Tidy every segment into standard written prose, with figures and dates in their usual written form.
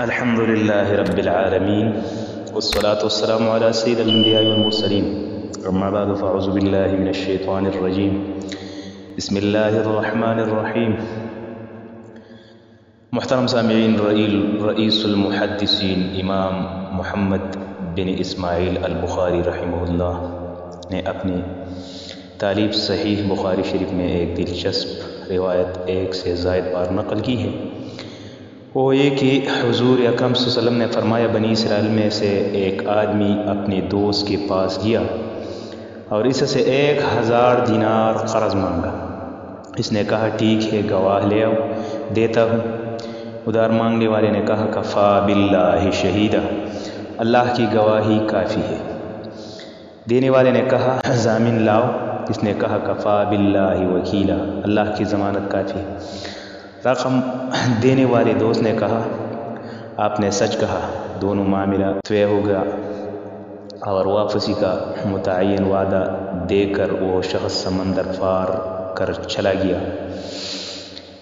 الحمد لله رب العالمين والصلاة والسلام على سيد الأنبياء والمرسلين أما بعد فأعوذ بالله من الشيطان الرجيم بسم الله الرحمن الرحيم. محترم سامعین، رئیس المحدثین امام محمد بن اسماعیل البخاری رحمہ اللہ نے اپنی تالیف صحیح بخاری شریف میں ایک دلچسپ روایت ایک سے زائد بار نقل کی ہے۔ وہ یہ کہ حضور اکرم صلی اللہ علیہ وسلم نے فرمایا، بنی اسرائیل میں سے ایک آدمی اپنے دوست کے پاس گیا اور اس سے 1000 دینار قرض مانگا۔ اس نے کہا، ٹھیک ہے، گواہ لے آؤ، دیتا ہوں۔ ادھار مانگنے والے نے کہا، کفا باللہ شہیدا، اللہ کی گواہی کافی ہے۔ دینے والے نے کہا، ضامن لاؤ۔ اس نے کہا، کفا باللہ وکیلا، اللہ کی ضمانت کافی ہے۔ رقم دینے والے دوست نے کہا، آپ نے سچ کہا۔ دونوں معاملہ طے ہو گیا اور واپسی کا متعین وعدہ دے کر وہ شخص سمندر پار کر چلا گیا۔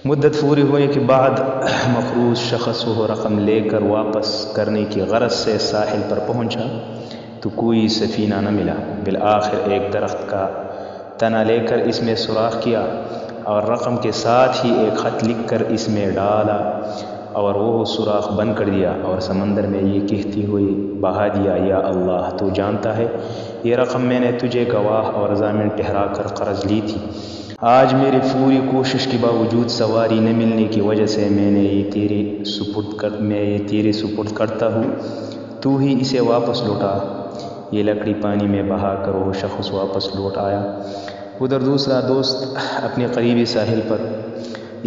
مدت پوری ہونے کے بعد مقروض شخص وہ رقم لے کر واپس کرنے کی غرض سے ساحل پر پہنچا تو کوئی سفینہ نہ ملا۔ بالآخر ایک درخت کا تنا لے کر اس میں سوراخ کیا اور رقم کے ساتھ ہی ایک خط لکھ کر اس میں ڈالا اور وہ سوراخ بند کر دیا اور سمندر میں یہ کہتی ہوئی بہا دیا، یا اللہ، تو جانتا ہے یہ رقم میں نے تجھے گواہ اور ضامن ٹھہرا کر قرض لی تھی۔ آج میری پوری کوشش کے باوجود سواری نہ ملنے کی وجہ سے میں یہ تیرے سپرد کرتا ہوں، تو ہی اسے واپس لوٹا۔ یہ لکڑی پانی میں بہا کر وہ شخص واپس لوٹ آیا۔ ادھر دوسرا دوست اپنے قریبی ساحل پر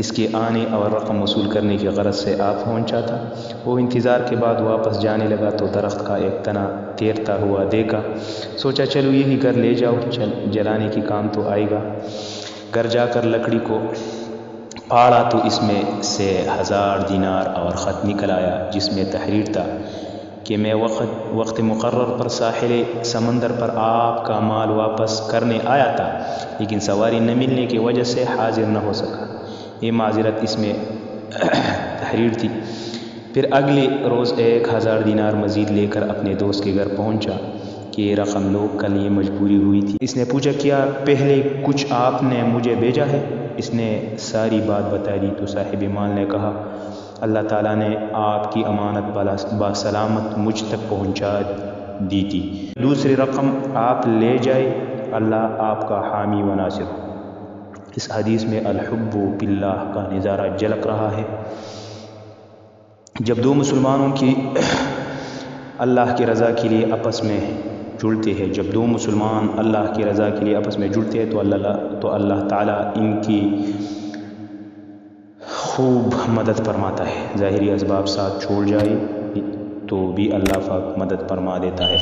اس کے آنے اور رقم وصول کرنے کی غرض سے پہنچا تھا۔ وہ انتظار کے بعد واپس جانے لگا تو درخت کا ایک تنا تیرتا ہوا دیکھا۔ سوچا، چلو یہی گھر لے جاؤ، جلانے کی کام تو آئے گا۔ گھر جا کر لکڑی کو پھاڑا تو اس میں سے 1000 دینار اور خط نکل آیا، جس میں تحریر تھا کہ میں وقت مقرر پر ساحل سمندر پر آپ کا مال واپس کرنے آیا تھا، لیکن سواری نہ ملنے کی وجہ سے حاضر نہ ہو سکا۔ یہ معذرت اس میں تحریر تھی۔ پھر اگلے روز 1000 دینار مزید لے کر اپنے دوست کے گھر پہنچا کہ یہ رقم لو، کل یہ مجبوری ہوئی تھی۔ اس نے پوچھا، کیا پہلے کچھ آپ نے مجھے بھیجا ہے؟ اس نے ساری بات بتا دی تو صاحب مال نے کہا، اللہ تعالیٰ نے آپ کی امانت بسلامت مجھ تک پہنچا دی تھی۔ دوسری رقم آپ لے جائے، اللہ آپ کا حامی و ناصر ہو۔ اس حدیث میں الحب باللہ کا نظارہ جھلک رہا ہے۔ جب دو مسلمانوں کی اللہ کی رضا کے لیے آپس میں جڑتے ہیں تو اللہ تعالیٰ ان کی خوب مدد فرماتا ہے۔ ظاہری اسباب ساتھ چھوڑ جائے تو بھی اللہ پاک مدد فرما دیتا ہے۔